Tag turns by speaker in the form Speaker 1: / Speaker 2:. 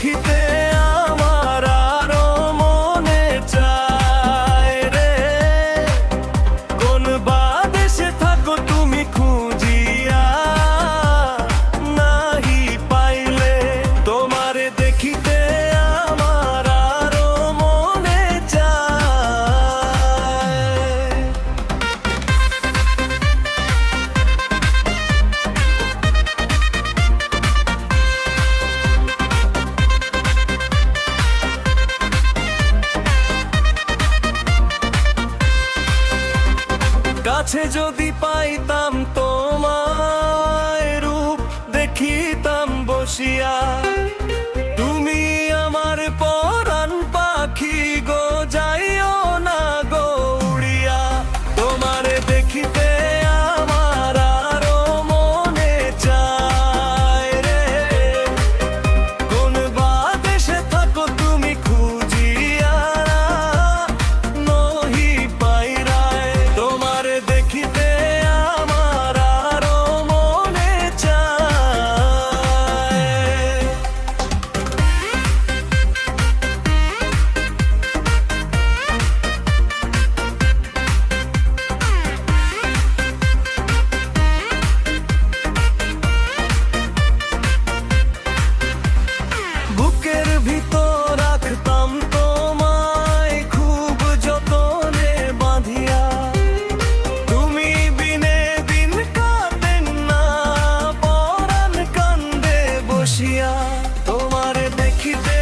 Speaker 1: দেখিতে আমার আরো মনে চায় রে। কোন বা দেশে থাকো তুমি খুঁজিয়া নাহি পাইলে, তোমারে দেখিতে আমার আরো মনে চায়। কাছে যদি পাইতাম তোমায়, রূপ দেখিতাম বসিয়া, তুমি আমার পরাণ পাখি গো, যাইও না গো উড়িয়া। তোমারে দেখিতে আমার আরো মনে চায় রে। কোন বা দেশে থাকো তুমি খুঁজিয়া নহি পাইরায়, তোমারে দেখিতে আমার আরো মনে চায়। বুকের ভিতর রাখতাম তোমায় খুব যতনে বাঁধিয়া, তুমি বিনে দিন কাটেন না পরাণ কান্দে বসিয়া। তোমারে দেখিতে